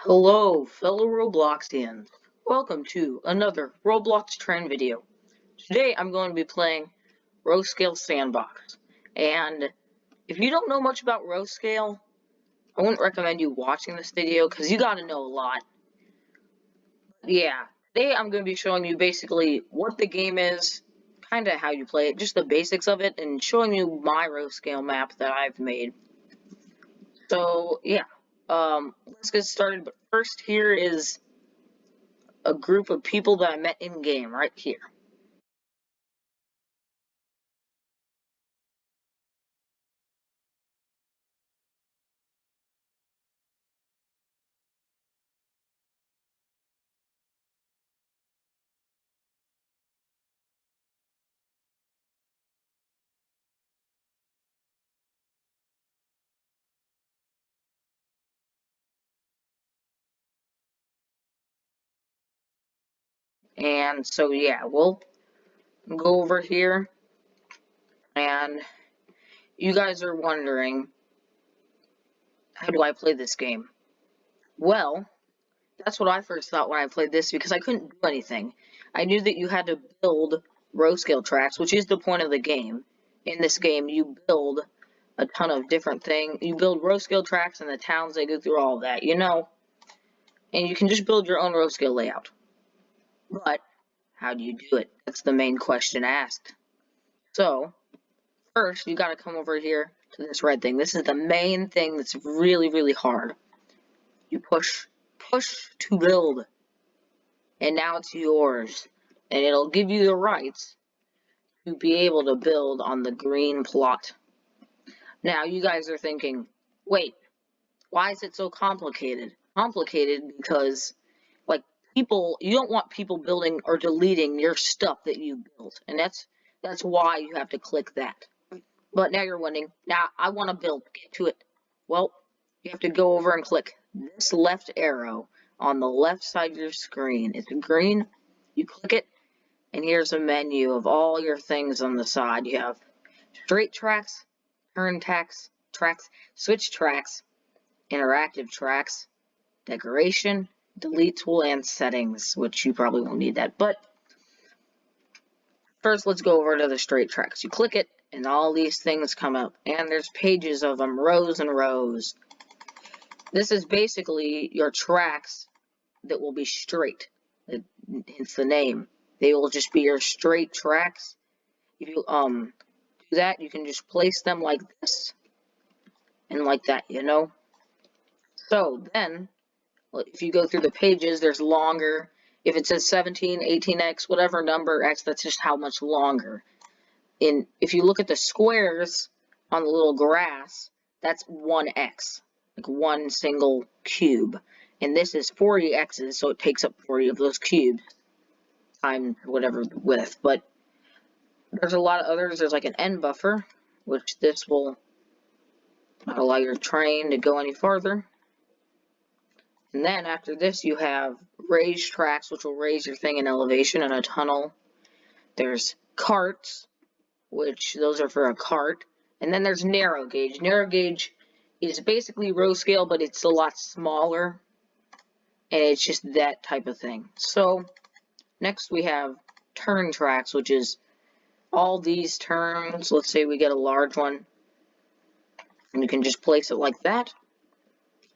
Hello, fellow Robloxians. Welcome to another Roblox trend video. Today I'm going to be playing Ro Scale Sandbox. And if you don't know much about Ro Scale, I wouldn't recommend you watching this video because you gotta know a lot. Yeah, today I'm going to be showing you basically what the game is, kinda how you play it, just the basics of it, and showing you my Ro Scale map that I've made. So, yeah, let's get started. But first, here is a group of people that I met in game right here. And so yeah, we'll go over here, and you guys are wondering, how do I play this game? Well, that's what I first thought when I played this, because I couldn't do anything. I knew that you had to build row scale tracks, which is the point of the game. In this game, you build a ton of different things. You build row scale tracks, and the towns, they go through all of that, and you can just build your own row scale layout. But how do you do it? That's the main question asked. So, first, you gotta come over here to this red thing. This is the main thing that's really, really hard. You push to build, and now it's yours. And it'll give you the rights to be able to build on the green plot. Now, you guys are thinking, wait, why is it so complicated? Complicated because, like, you don't want people building or deleting your stuff that you built. And that's why you have to click that. But now you're wondering, now I want to build, get to it. Well, you have to go over and click this left arrow on the left side of your screen. It's green, you click it, and here's a menu of all your things on the side. You have straight tracks, turn tracks, switch tracks, interactive tracks, decoration, delete tool, and settings, which you probably won't need that. But first, let's go over to the straight tracks. You click it, and all these things come up, and there's pages of them, rows and rows. This is basically your tracks that will be straight. Hence the name. They will just be your straight tracks. If you do that, you can just place them like this and like that, So then, if you go through the pages, there's longer. If it says 17, 18x, whatever number x, that's just how much longer. If you look at the squares on the little grass, that's 1x, like one single cube. And this is 40 x's, so it takes up 40 of those cubes times whatever the width. But there's a lot of others. There's like an end buffer, which this will not allow your train to go any farther. And then after this, you have raised tracks, which will raise your thing in elevation, and a tunnel. There's carts, which those are for a cart. And then there's narrow gauge. Narrow gauge is basically row scale, but it's a lot smaller. And it's just that type of thing. So next we have turn tracks, which is all these turns. Let's say we get a large one. And you can just place it like that.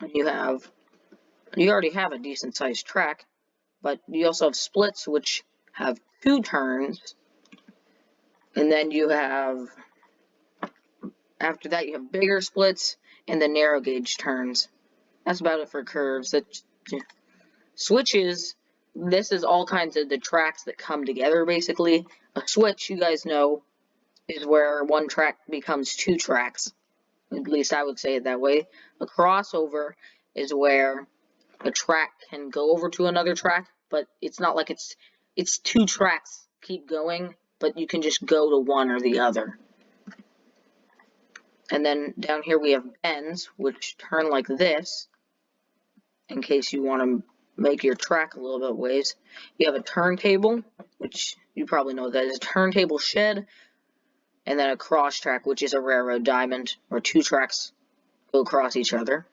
And you already have a decent sized track. But you also have splits, which have 2 turns. And then you have, after that, you have bigger splits and the narrow gauge turns. That's about it for curves. Switches, this is all kinds of the tracks that come together, basically. A switch, you guys know, is where one track becomes 2 tracks. At least I would say it that way. A crossover is where a track can go over to another track, but it's not like it's 2 tracks keep going, but you can just go to one or the other. And then down here we have bends, which turn like this, in case you want to make your track a little bit ways. You have a turntable, which you probably know what that is. A turntable shed, and then a cross track, which is a railroad diamond, where 2 tracks go across each other.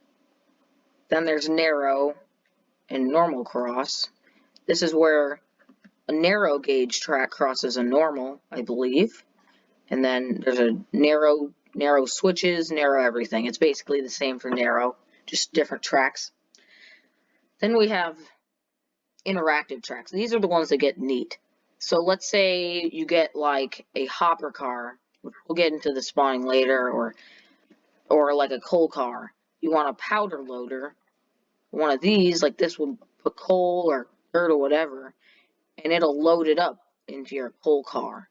Then there's narrow, and normal cross. This is where a narrow gauge track crosses a normal, I believe. And then there's a narrow switches, narrow everything. It's basically the same for narrow, just different tracks. Then we have interactive tracks. These are the ones that get neat. So let's say you get like a hopper car, which we'll get into the spawning later, or like a coal car. You want a powder loader. One of these, like this, will put coal or dirt or whatever, and it'll load it up into your coal car,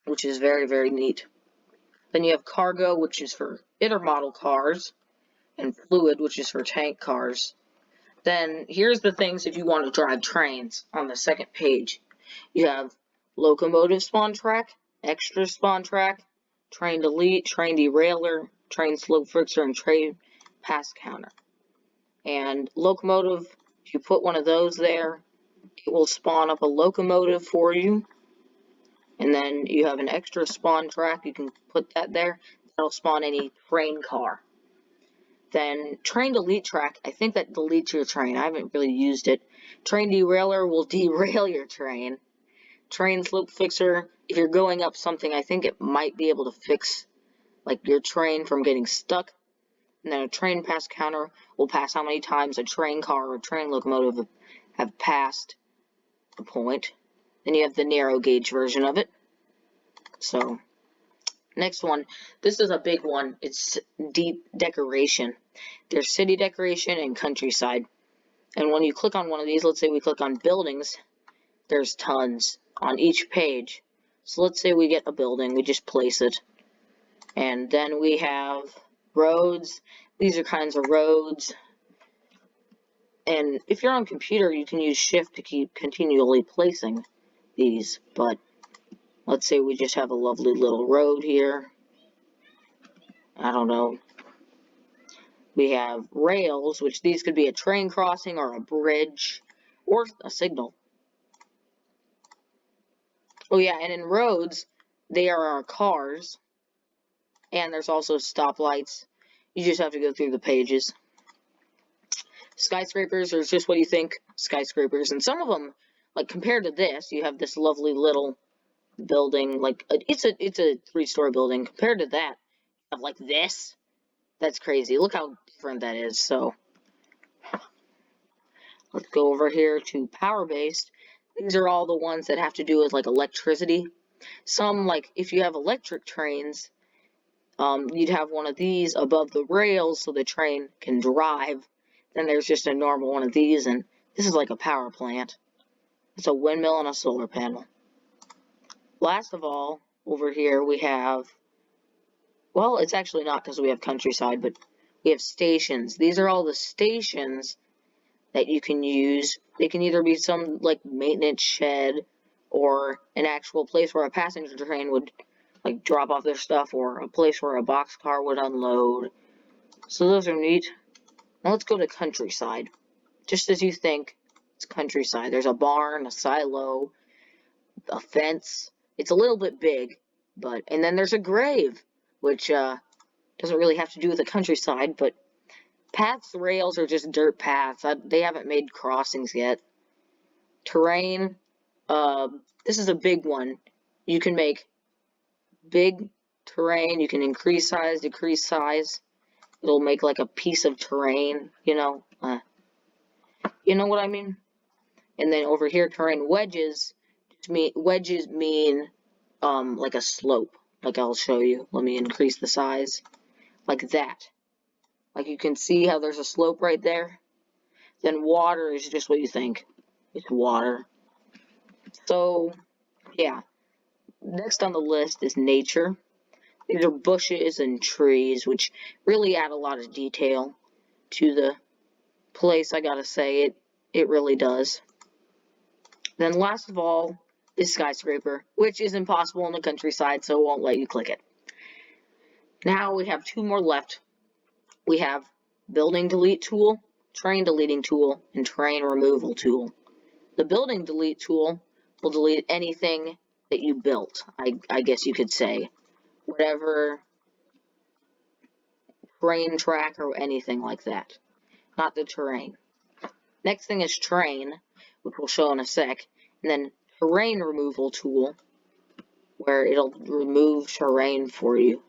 which is very, very neat. Then you have cargo, which is for intermodal cars, and fluid, which is for tank cars. Then here's the things if you want to drive trains on the second page. You have locomotive spawn track, extra spawn track, train delete, train derailer, train slope fixer, and train pass counter. And locomotive, if you put one of those there, it will spawn up a locomotive for you. And then you have an extra spawn track, you can put that there. That'll spawn any train car. Then train delete track, I think that deletes your train. I haven't really used it. Train derailer will derail your train. Train slope fixer, if you're going up something, I think it might be able to fix like your train from getting stuck. And then a train pass counter will pass how many times a train car or train locomotive have passed the point. Then you have the narrow gauge version of it. So, next one. This is a big one. It's deep decoration. There's city decoration and countryside. And when you click on one of these, let's say we click on buildings, there's tons on each page. So let's say we get a building, we just place it. And then we have roads. These are kinds of roads. And if you're on computer, you can use shift to keep continually placing these. But let's say we just have a lovely little road here. I don't know. We have rails, which these could be a train crossing or a bridge or a signal. Oh yeah, and in roads, they are our cars. And there's also stoplights. You just have to go through the pages. Skyscrapers are just what you think, skyscrapers. And some of them, like compared to this, you have this lovely little building. Like it's a 3-story building. Compared to that, you have like this. That's crazy. Look how different that is. So let's go over here to power-based. These are all the ones that have to do with like electricity. Some, like if you have electric trains, you'd have one of these above the rails so the train can drive. Then there's just a normal one of these, and this is like a power plant. It's a windmill and a solar panel. Last of all, over here we have, well, it's actually not because we have countryside, but we have stations. These are all the stations that you can use. They can either be some like maintenance shed or an actual place where a passenger train would like drop off their stuff, or a place where a boxcar would unload. So those are neat. Now let's go to countryside. Just as you think, it's countryside. There's a barn, a silo, a fence. It's a little bit big, and then there's a grave, which doesn't really have to do with the countryside, but paths, rails are just dirt paths. They haven't made crossings yet. Terrain, this is a big one. You can make big terrain. You can increase size, decrease size. It'll make like a piece of terrain, you know what I mean? And then over here, terrain wedges. Wedges mean like a slope. Like I'll show you. Let me increase the size. Like that. Like you can see how there's a slope right there. Then water is just what you think. It's water. So, yeah. Next on the list is nature. These are bushes and trees, which really add a lot of detail to the place, I gotta say. It really does. Then last of all is skyscraper, which is impossible in the countryside, so it won't let you click it. Now we have 2 more left. We have building delete tool, train deleting tool, and train removal tool. The building delete tool will delete anything that you built, I guess you could say. Whatever train track or anything like that. Not the terrain. Next thing is train, which we'll show in a sec. And then terrain removal tool, where it'll remove terrain for you.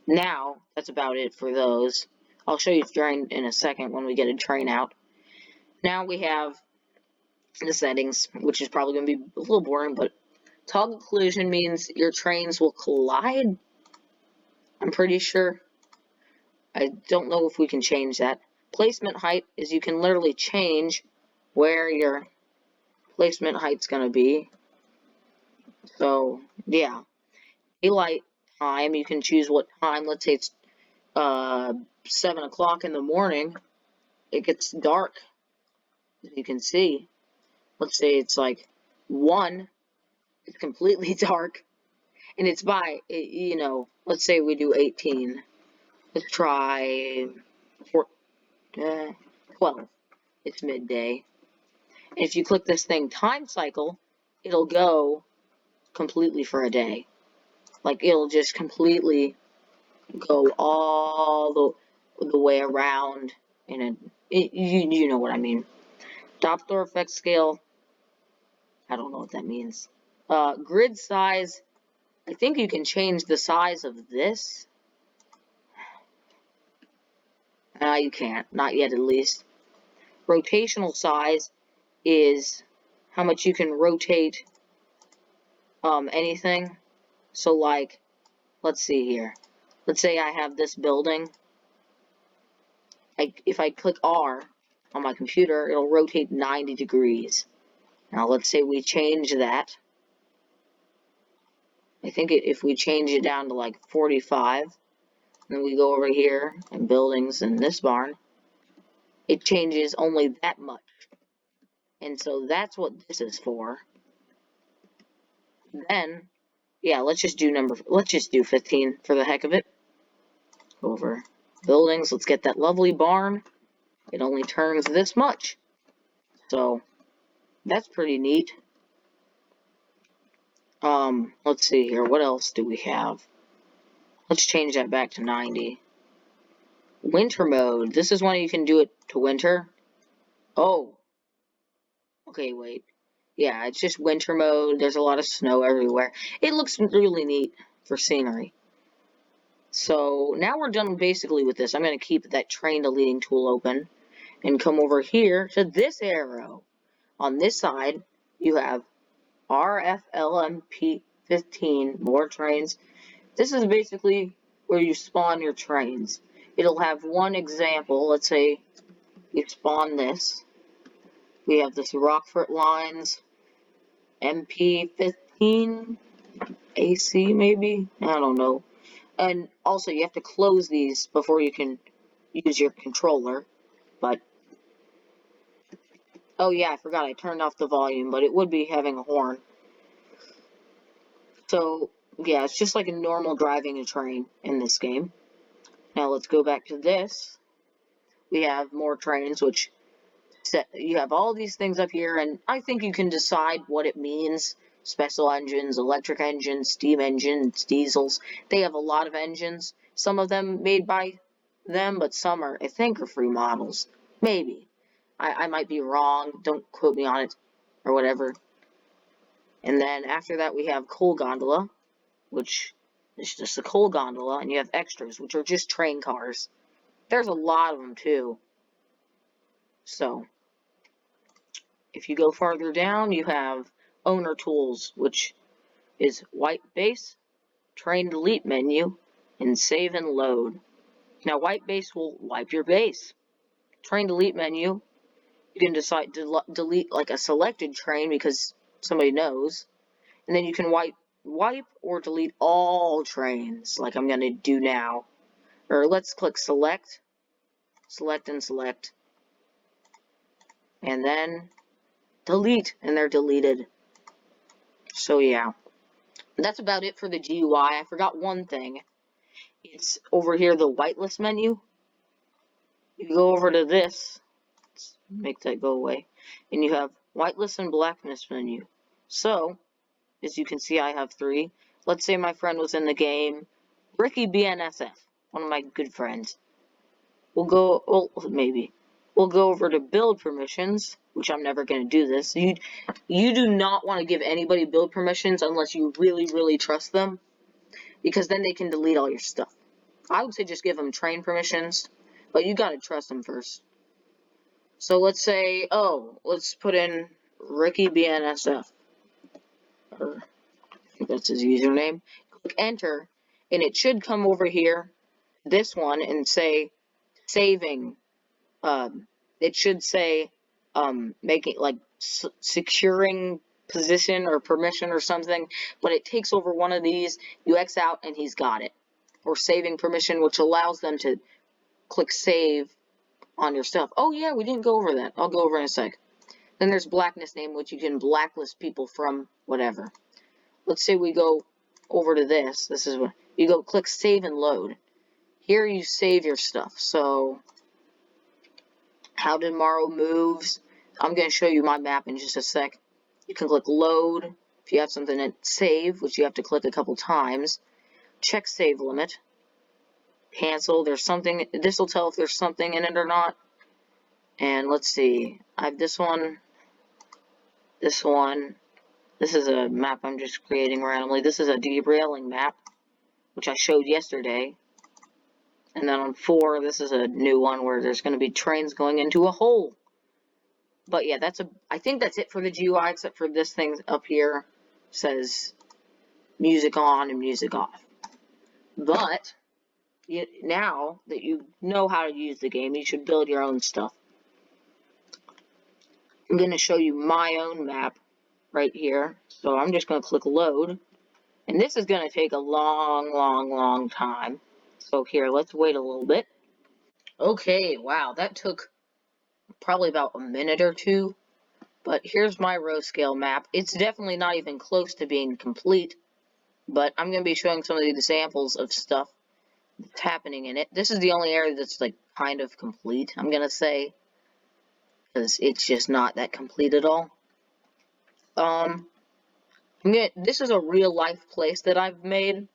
Now, that's about it for those. I'll show you train in a second when we get a train out. Now we have the settings, which is probably going to be a little boring, but toggle collision means your trains will collide. I'm pretty sure. I don't know if we can change that. Placement height is you can literally change where your placement height's going to be. So, yeah. Daylight time, you can choose what time. Let's say it's 7 o'clock in the morning. It gets dark, as you can see. Let's say it's like 1. It's completely dark. And it's by, you know, let's say we do 18. Let's try 12. It's midday. And if you click this thing, time cycle, it'll go completely for a day. Like, it'll just completely go all the way around. And you know what I mean. Doppler effect scale, I don't know what that means. Grid size, I think you can change the size of this. You can't, not yet at least. Rotational size is how much you can rotate anything. So like, let's see here. Let's say I have this building. If I click R on my computer, it'll rotate 90 degrees. Now let's say we change that. I think if we change it down to like 45, then we go over here and buildings in this barn, it changes only that much. And so that's what this is for. Then, yeah, let's just do 15 for the heck of it. Over buildings, let's get that lovely barn. It only turns this much. So, that's pretty neat. Let's see here, what else do we have? Let's change that back to 90. Winter mode, this is when you can do it to winter. Oh. Okay, wait. Yeah, it's just winter mode. There's a lot of snow everywhere. It looks really neat for scenery. So, now we're done basically with this. I'm going to keep that train deleting tool open and come over here to this arrow. On this side, you have RFLMP15, more trains. This is basically where you spawn your trains. It'll have one example. Let's say you spawn this. We have this Rockford Lines MP15 AC maybe? I don't know. And also you have to close these before you can use your controller. But oh yeah, I forgot I turned off the volume, but it would be having a horn. So yeah, it's just like a normal driving a train in this game. Now let's go back to this. We have more trains, which you have all these things up here, and I think you can decide what it means. Special engines, electric engines, steam engines, diesels. They have a lot of engines. Some of them made by them, but some are, I think, are free models. Maybe. I might be wrong. Don't quote me on it, or whatever. And then after that, we have coal gondola, which is just a coal gondola, and you have extras, which are just train cars. There's a lot of them, too. So, if you go farther down, you have owner tools, which is white base, train delete menu, and save and load. Now, white base will wipe your base. Train delete menu, you can decide to delete like a selected train because somebody knows. And then you can wipe or delete all trains, like I'm going to do now. Or let's click select, and select. And then delete, and they're deleted. So yeah, that's about it for the GUI. I forgot one thing. It's over here, the whitelist menu. You go over to this, let's make that go away, and you have whitelist and blackness menu. So, as you can see, I have 3. Let's say my friend was in the game, Ricky BNSF, one of my good friends. We'll go, well, maybe. we'll go over to build permissions, which I'm never going to do this. You do not want to give anybody build permissions unless you really, really trust them, because then they can delete all your stuff. I would say just give them train permissions, but you got to trust them first. So let's say, let's put in Ricky BNSF, or I think that's his username. Click enter, and it should come over here, this one, and say saving. It should say making like securing position or permission or something, but it takes over one of these. You X out, and he's got it. Or saving permission, which allows them to click save on your stuff. Oh yeah, we didn't go over that. I'll go over in a sec. Then there's blackness name, which you can blacklist people from whatever. Let's say we go over to this. This is what you go click save and load. Here you save your stuff. So how tomorrow moves. I'm going to show you my map in just a sec. You can click load if you have something to save, which you have to click a couple times. Check save limit. Cancel. There's something. This will tell if there's something in it or not. And let's see. I have this one. This one. This is a map I'm just creating randomly. This is a derailing map, which I showed yesterday. And then on 4, this is a new one where there's going to be trains going into a hole. But yeah, I think that's it for the GUI, except for this thing up here says music on and music off. But now that you know how to use the game, you should build your own stuff. I'm going to show you my own map right here. So I'm just going to click load. And this is going to take a long time. So here, let's wait a little bit. Okay, wow, that took probably about a minute or two. But here's my Ro Scale map. It's definitely not even close to being complete. But I'm going to be showing some of the examples of stuff that's happening in it. This is the only area that's like kind of complete, I'm going to say. Because it's just not that complete at all. This is a real life place that I've made.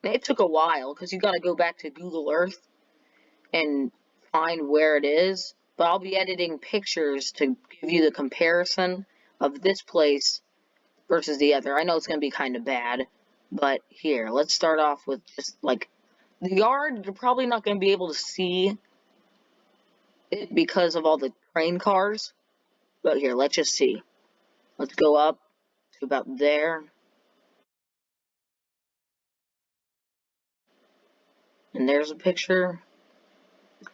It took a while because you got to go back to Google Earth and find where it is. But I'll be editing pictures to give you the comparison of this place versus the other. I know it's going to be kind of bad, but here, let's start off with just like the yard. You're probably not going to be able to see it because of all the train cars. But here, let's just see. Let's go up to about there. And there's a picture.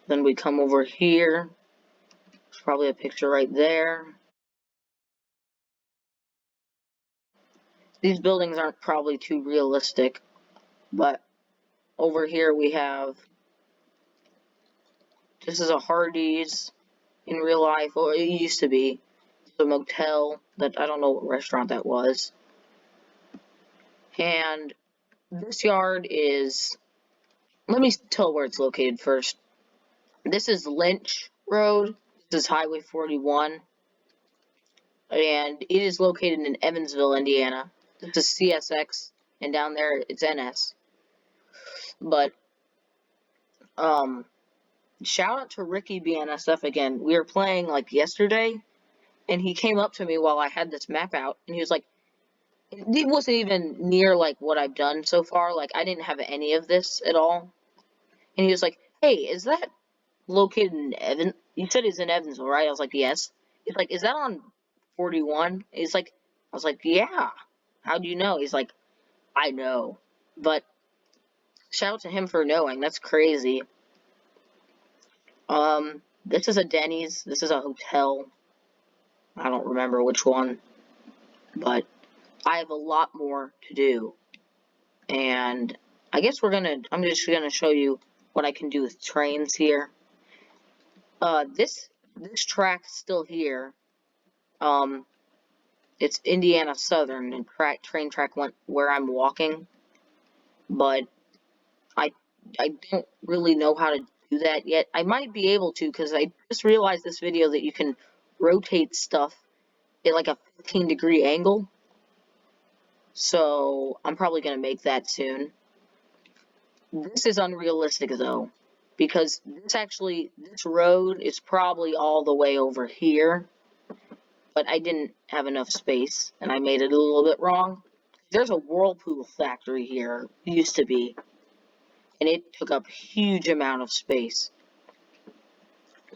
Then we come over here. There's probably a picture right there. These buildings aren't probably too realistic, but over here we have, this is a Hardee's in real life, or it used to be. It's a motel that, I don't know what restaurant that was. And this yard is, let me tell where it's located first. This is Lynch Road. This is Highway 41. And it is located in Evansville, Indiana. This is CSX, and down there it's NS. But, shout out to Ricky BNSF again. We were playing, like, yesterday, and he came up to me while I had this map out, and he was like, it wasn't even near, like, what I've done so far. Like, I didn't have any of this at all. And he was like, hey, is that located in you said it's in Evansville, right? I was like, yes. He's like, is that on 41? He's like, I was like, yeah. How do you know? He's like, I know. But shout out to him for knowing. That's crazy. This is a Denny's. This is a hotel. I don't remember which one. But I have a lot more to do. And I guess I'm just gonna show you what I can do with trains here. This track's still here. It's Indiana Southern, and train track went where I'm walking. But I don't really know how to do that yet. I might be able to, because I just realized this video that you can rotate stuff at like a 15-degree angle. So I'm probably going to make that soon. This is unrealistic though, because this road is probably all the way over here, but I didn't have enough space, and I made it a little bit wrong. There's a Whirlpool factory here, used to be, and it took up a huge amount of space.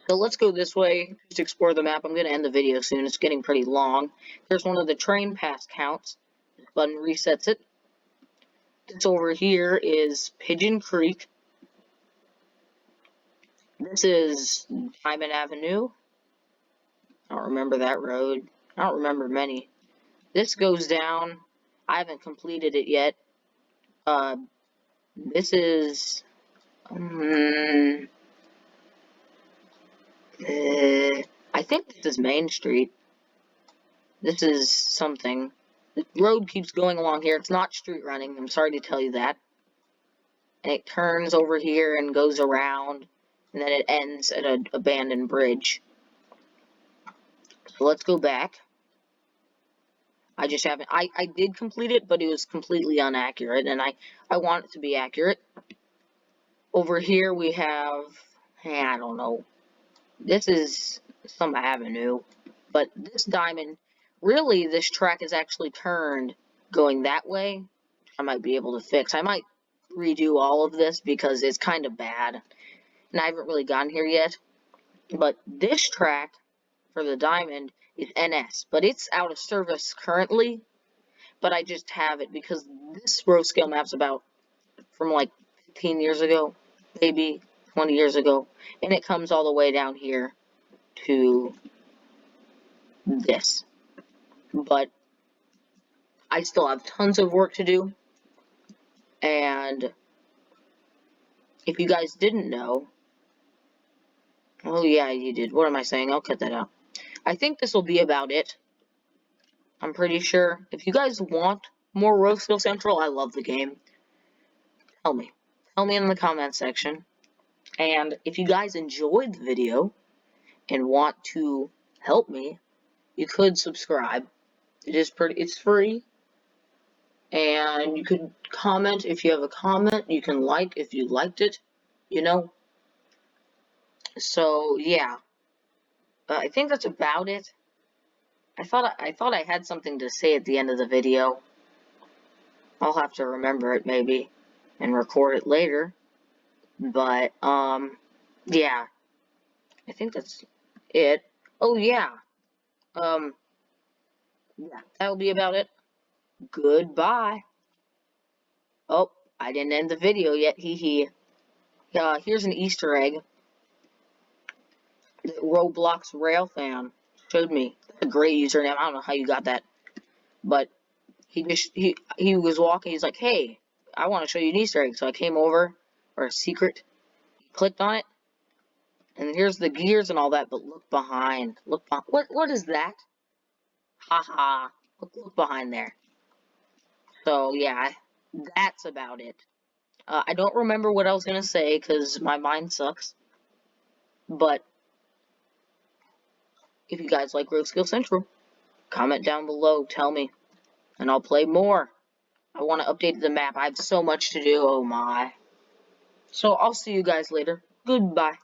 So let's go this way, just explore the map. I'm going to end the video soon, it's getting pretty long. Here's one of the train pass counts. This button resets it. This over here is Pigeon Creek. This is Diamond Avenue. I don't remember that road. I don't remember many. This goes down. I haven't completed it yet. This is... I think this is Main Street. This is something. The road keeps going along here. It's not street running. I'm sorry to tell you that. And it turns over here and goes around. And then it ends at an abandoned bridge. So let's go back. I just haven't... I did complete it, but it was completely inaccurate. And I want it to be accurate. Over here we have... I don't know. This is some avenue. But this diamond... Really, this track is actually turned going that way. I might be able to fix. I might redo all of this because it's kind of bad. And I haven't really gotten here yet. But this track for the diamond is NS. But it's out of service currently. But I just have it because this Ro Scale map's about from like 15 years ago. Maybe 20 years ago. And it comes all the way down here to this. But I still have tons of work to do. And if you guys didn't know... Oh yeah, you did. What am I saying? I'll cut that out. I think this will be about it. I'm pretty sure. If you guys want more Ro Scale Central, I love the game. Tell me. Tell me in the comment section. And if you guys enjoyed the video and want to help me, you could subscribe. It's free. And you could comment if you have a comment. You can like if you liked it, you know. So, yeah. I think that's about it. I thought I had something to say at the end of the video. I'll have to remember it maybe and record it later. But, yeah. I think that's it. Oh, yeah. Yeah, that'll be about it. Goodbye. Oh, I didn't end the video yet. Hee hee. Here's an Easter egg that Roblox Railfan showed me. That's a great username. I don't know how you got that. But he was walking. He's like, hey, I want to show you an Easter egg. So I came over, or a secret. Clicked on it. And here's the gears and all that. But look behind. Look behind. What is that? Haha. Look behind there. So, yeah. That's about it. I don't remember what I was going to say because my mind sucks. But if you guys like Ro Scale Central, comment down below, tell me, and I'll play more. I want to update the map. I have so much to do. Oh my. So I'll see you guys later. Goodbye.